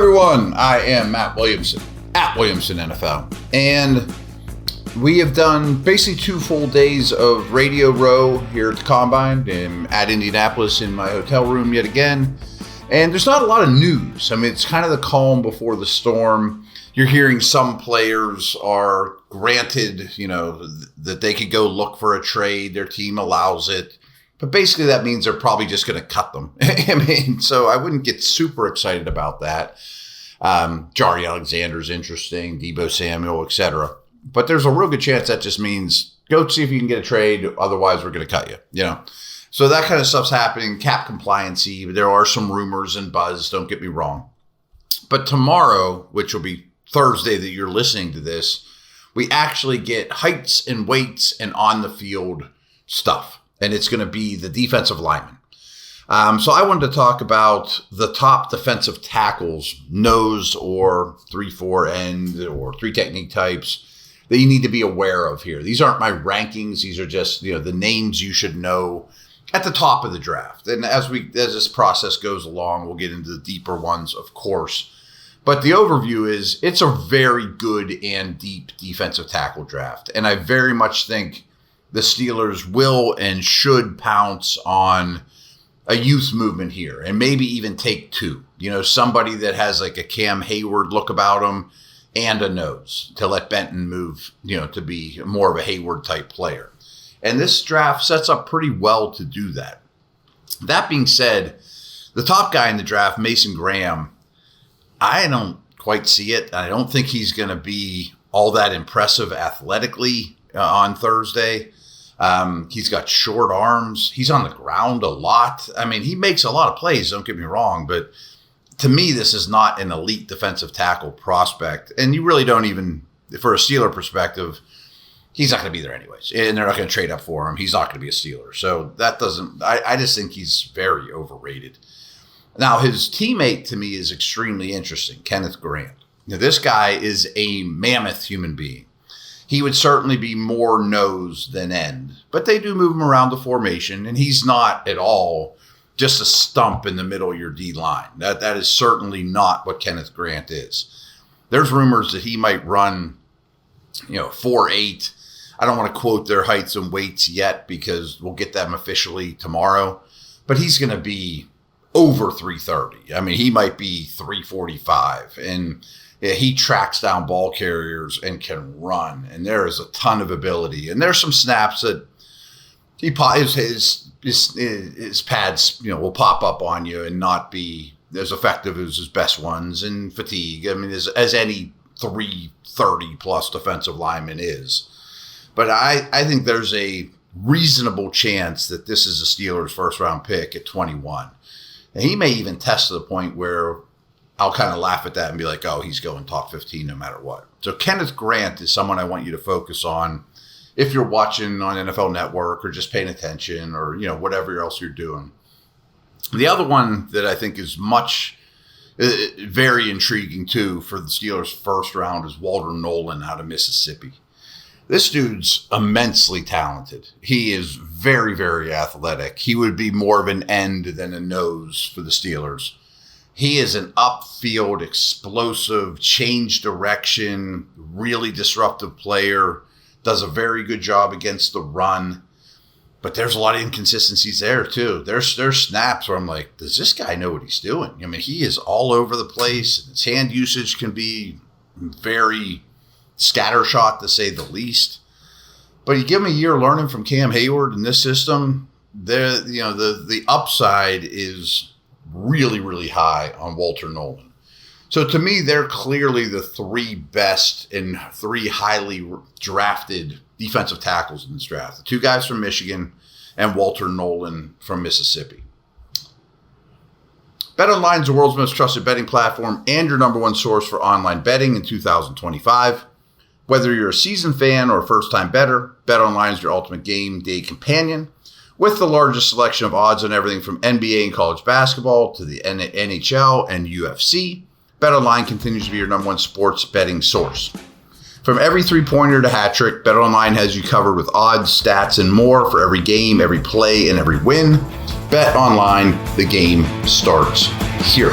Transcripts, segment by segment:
everyone. I am Matt Williamson at Williamson NFL, and we have done basically 2 full days of Radio Row here at the Combine and at Indianapolis in my hotel room yet again. And there's not a lot of news. I mean, it's kind of the calm before the storm. You're hearing some players are granted, that they could go look for a trade. Their team allows it. But basically that means they're probably just going to cut them. So I wouldn't get super excited about that. Jari Alexander's interesting, Deebo Samuel, etc. But there's a real good chance that just means go see if you can get a trade. Otherwise, we're going to cut you, So that kind of stuff's happening. Cap compliancy. There are some rumors and buzz. Don't get me wrong. But tomorrow, which will be Thursday that you're listening to this, we actually get heights and weights and on the field stuff. And it's going to be the defensive lineman. So I wanted to talk about the top defensive tackles, nose or 3-4 end or 3 technique types that you need to be aware of here. These aren't my rankings. These are just, the names you should know at the top of the draft. And as this process goes along, we'll get into the deeper ones, of course. But the overview is it's a very good and deep defensive tackle draft. And I very much think the Steelers will and should pounce on a youth movement here and maybe even take 2. Somebody that has like a Cam Hayward look about him and a nose to let Benton move, to be more of a Hayward type player. And this draft sets up pretty well to do that. That being said, the top guy in the draft, Mason Graham, I don't quite see it. I don't think he's going to be all that impressive athletically on Thursday. He's got short arms. He's on the ground a lot. I mean, he makes a lot of plays, don't get me wrong, but to me, this is not an elite defensive tackle prospect. And you really don't even, for a Steeler perspective, he's not going to be there anyways. And they're not going to trade up for him. He's not going to be a Steeler. So that doesn't, I just think he's very overrated. Now, his teammate to me is extremely interesting, Kenneth Grant. Now, this guy is a mammoth human being. He would certainly be more nose than end, but they do move him around the formation, and he's not at all just a stump in the middle of your D-line. That is certainly not what Kenneth Grant is. There's rumors that he might run, 4.8. I don't want to quote their heights and weights yet because we'll get them officially tomorrow, but he's going to be over 330. I mean, he might be 345, and he tracks down ball carriers and can run, and there is a ton of ability. And there's some snaps that his pads, will pop up on you and not be as effective as his best ones, and fatigue. I mean, as any 330 plus defensive lineman is. But I think there's a reasonable chance that this is a Steelers first round pick at 21. And he may even test to the point where I'll kind of laugh at that and be like, oh, he's going top 15 no matter what. So Kenneth Grant is someone I want you to focus on if you're watching on NFL Network or just paying attention or, whatever else you're doing. The other one that I think is very intriguing too for the Steelers first round is Walter Nolan out of Mississippi. This dude's immensely talented. He is very, very athletic. He would be more of an end than a nose for the Steelers. He is an upfield, explosive, change direction, really disruptive player, does a very good job against the run. But there's a lot of inconsistencies there, too. There's snaps where I'm like, does this guy know what he's doing? I mean, he is all over the place. His hand usage can be very scattershot, to say the least. But you give him a year learning from Cam Hayward in this system, the upside is really, really high on Walter Nolan. So to me, they're clearly the 3 best and 3 highly drafted defensive tackles in this draft. The 2 guys from Michigan and Walter Nolan from Mississippi. BetOnline is the world's most trusted betting platform and your number 1 source for online betting in 2025. Whether you're a seasoned fan or a first-time bettor, BetOnline is your ultimate game day companion. With the largest selection of odds on everything from NBA and college basketball to the NHL and UFC, BetOnline continues to be your number 1 sports betting source. From every three-pointer to hat trick, BetOnline has you covered with odds, stats, and more for every game, every play, and every win. BetOnline, the game starts here.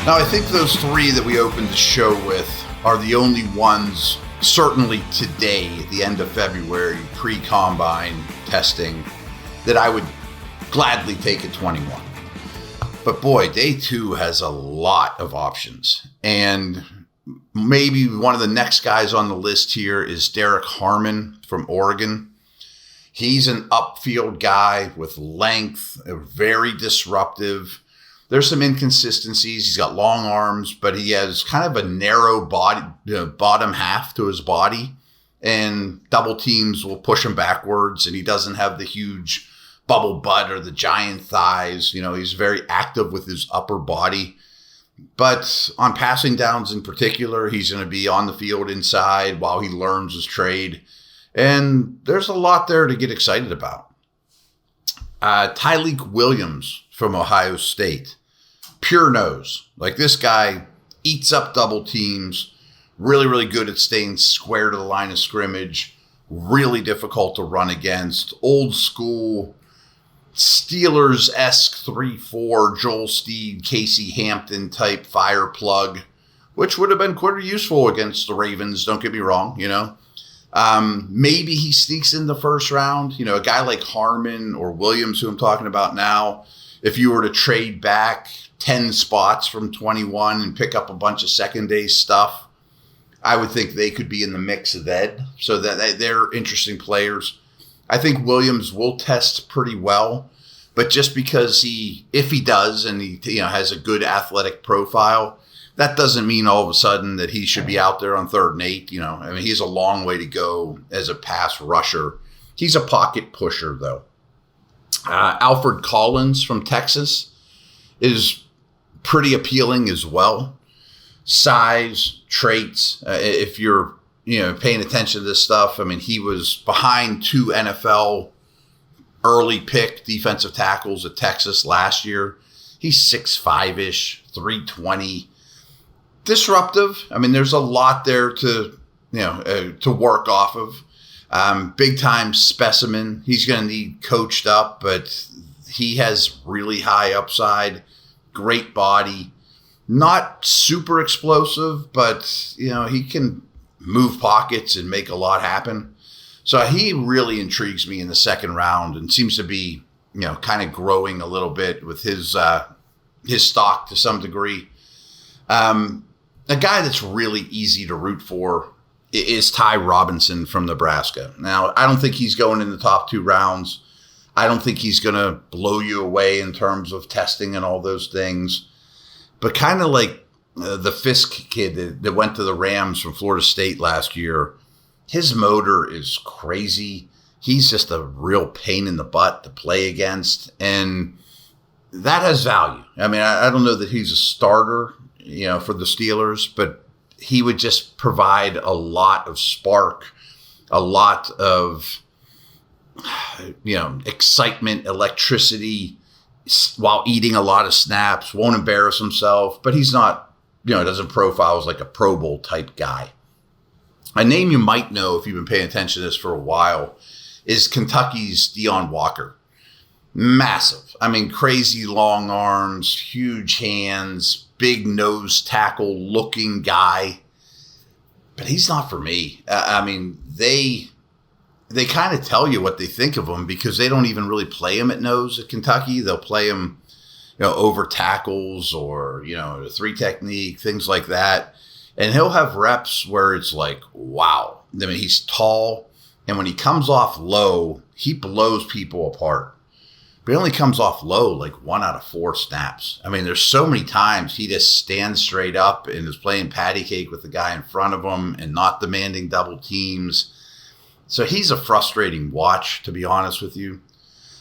Now, I think those three that we opened the show with are the only ones, certainly today, at the end of February, pre-combine testing, that I would gladly take at 21. But boy, day 2 has a lot of options. And maybe one of the next guys on the list here is Derek Harmon from Oregon. He's an upfield guy with length, very disruptive. There's some inconsistencies. He's got long arms, but he has kind of a narrow body, bottom half to his body, and double teams will push him backwards, and he doesn't have the huge bubble butt or the giant thighs. He's very active with his upper body. But on passing downs in particular, he's going to be on the field inside while he learns his trade. And there's a lot there to get excited about. Tyleik Williams from Ohio State. Pure nose. Like, this guy eats up double teams. Really, really good at staying square to the line of scrimmage. Really difficult to run against. Old school Steelers-esque 3-4 Joel Steed, Casey Hampton type fire plug, which would have been quite useful against the Ravens. Don't get me wrong, Maybe he sneaks in the first round. A guy like Harmon or Williams, who I'm talking about now, if you were to trade back 10 spots from 21 and pick up a bunch of second day stuff, I would think they could be in the mix then. So that they're interesting players. I think Williams will test pretty well, but just because if he does and he has a good athletic profile, that doesn't mean all of a sudden that he should be out there on 3rd and 8. He's a long way to go as a pass rusher. He's a pocket pusher, though. Alfred Collins from Texas is pretty appealing as well. Size, traits. If you're paying attention to this stuff, he was behind 2 NFL early pick defensive tackles at Texas last year. He's 6'5-ish, 320. Disruptive. There's a lot there to work off of. Big time specimen. He's going to need coached up, but he has really high upside. Great body. Not super explosive, but he can move pockets and make a lot happen. So he really intrigues me in the 2nd round and seems to be kind of growing a little bit with his stock to some degree. A guy that's really easy to root for is Ty Robinson from Nebraska. Now, I don't think he's going in the top 2 rounds. I don't think he's going to blow you away in terms of testing and all those things. But kind of like the Fisk kid that went to the Rams from Florida State last year, his motor is crazy. He's just a real pain in the butt to play against. And that has value. I don't know that he's a starter for the Steelers, but he would just provide a lot of spark, a lot of, excitement, electricity while eating a lot of snaps, won't embarrass himself, but he's not, doesn't profile as like a Pro Bowl type guy. A name you might know if you've been paying attention to this for a while is Kentucky's Deion Walker. Massive. Crazy long arms, huge hands, big nose tackle looking guy. But he's not for me. They kind of tell you what they think of him because they don't even really play him at nose at Kentucky. They'll play him, over tackles or, the 3 technique, things like that. And he'll have reps where it's like, wow. He's tall. And when he comes off low, he blows people apart. But he only comes off low like 1 out of 4 snaps. There's so many times he just stands straight up and is playing patty cake with the guy in front of him and not demanding double teams. So he's a frustrating watch, to be honest with you.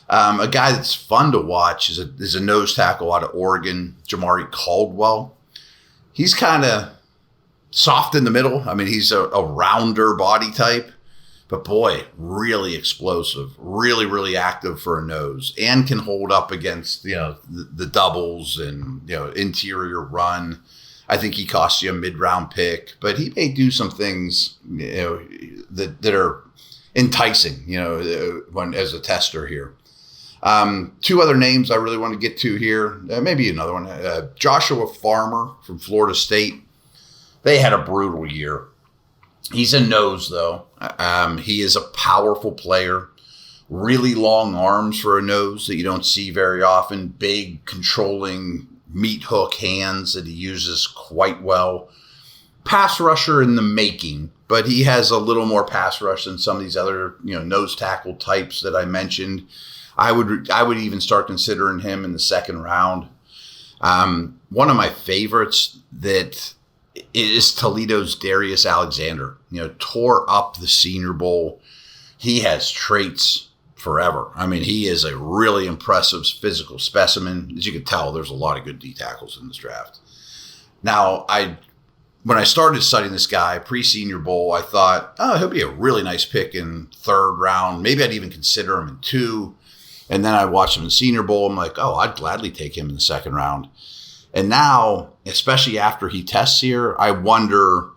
A guy that's fun to watch is a nose tackle out of Oregon, Jamari Caldwell. He's kind of soft in the middle. He's a rounder body type. But boy, really explosive, really, really active for a nose and can hold up against, the doubles and, interior run. I think he costs you a mid-round pick, but he may do some things, that are enticing, when as a tester here. Two other names I really want to get to here. Maybe another one. Joshua Farmer from Florida State. They had a brutal year. He's a nose, though. He is a powerful player. Really long arms for a nose that you don't see very often. Big, controlling meat hook hands that he uses quite well. Pass rusher in the making, but he has a little more pass rush than some of these other, nose tackle types that I mentioned. I would even start considering him in the second round. One of my favorites that is Toledo's Darius Alexander. Tore up the Senior Bowl. He has traits forever. I mean, he is a really impressive physical specimen. As you can tell, there's a lot of good D tackles in this draft. Now, when I started studying this guy pre-Senior Bowl, I thought, he'll be a really nice pick in third round. Maybe I'd even consider him in 2. And then I watched him in Senior Bowl. I'm like, I'd gladly take him in the second round. And now, especially after he tests here, I wonder,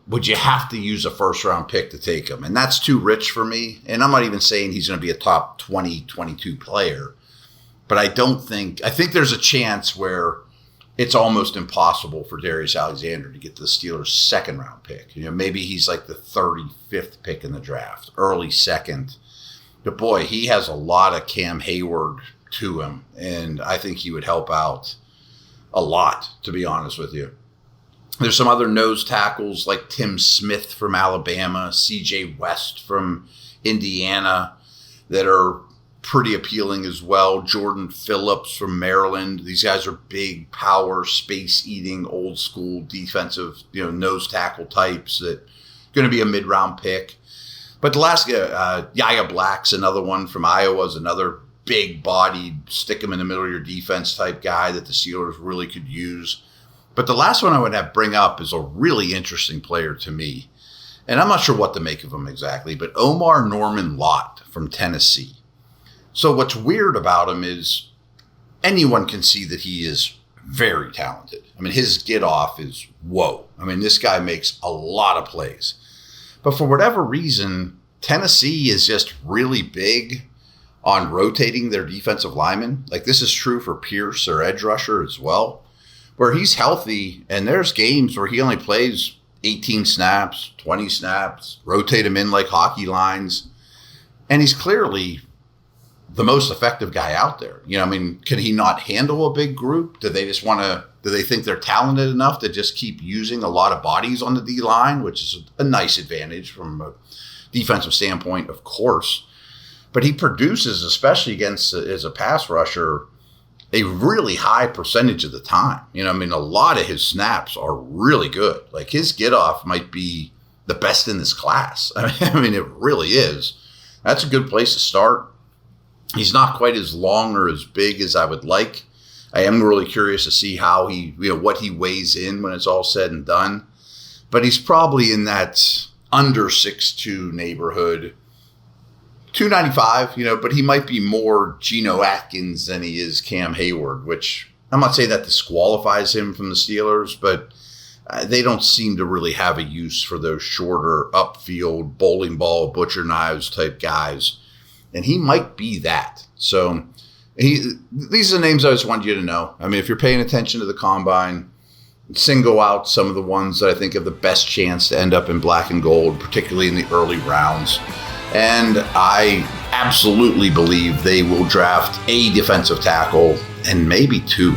would you have to use a first-round pick to take him? And that's too rich for me. And I'm not even saying he's going to be a top 20, 22 player. But I think there's a chance where it's almost impossible for Darius Alexander to get the Steelers' second-round pick. Maybe he's like the 35th pick in the draft, early second. But boy, he has a lot of Cam Hayward to him. And I think he would help out a lot, to be honest with you. There's some other nose tackles like Tim Smith from Alabama, C.J. West from Indiana that are pretty appealing as well. Jordan Phillips from Maryland. These guys are big, power, space-eating, old-school defensive, nose tackle types that are going to be a mid-round pick. But the last Yaya Black's another one from Iowa, is another big-bodied, stick him in the middle of your defense type guy that the Steelers really could use. But the last one I would bring up is a really interesting player to me. And I'm not sure what to make of him exactly, but Omar Norman Lott from Tennessee. So what's weird about him is anyone can see that he is very talented. I mean, his get-off is whoa. I mean, this guy makes a lot of plays. But for whatever reason, Tennessee is just really big on rotating their defensive linemen. Like, this is true for Pierce, or edge rusher, as well, where he's healthy, and there's games where he only plays 18 snaps, 20 snaps, rotate him in like hockey lines, and he's clearly the most effective guy out there. Can he not handle a big group? Do they think they're talented enough to just keep using a lot of bodies on the D-line, which is a nice advantage from a defensive standpoint, of course. But he produces, especially as a pass rusher, a really high percentage of the time. A lot of his snaps are really good. Like, his get-off might be the best in this class. I mean, it really is. That's a good place to start. He's not quite as long or as big as I would like. I am really curious to see how what he weighs in when it's all said and done. But he's probably in that under 6'2" neighborhood. 295, but he might be more Geno Atkins than he is Cam Hayward, which I'm not saying that disqualifies him from the Steelers, but they don't seem to really have a use for those shorter upfield bowling ball, butcher knives type guys. And he might be that. So these are the names I just wanted you to know. I mean, if you're paying attention to the combine, single out some of the ones that I think have the best chance to end up in black and gold, particularly in the early rounds. And I absolutely believe they will draft a defensive tackle and maybe 2.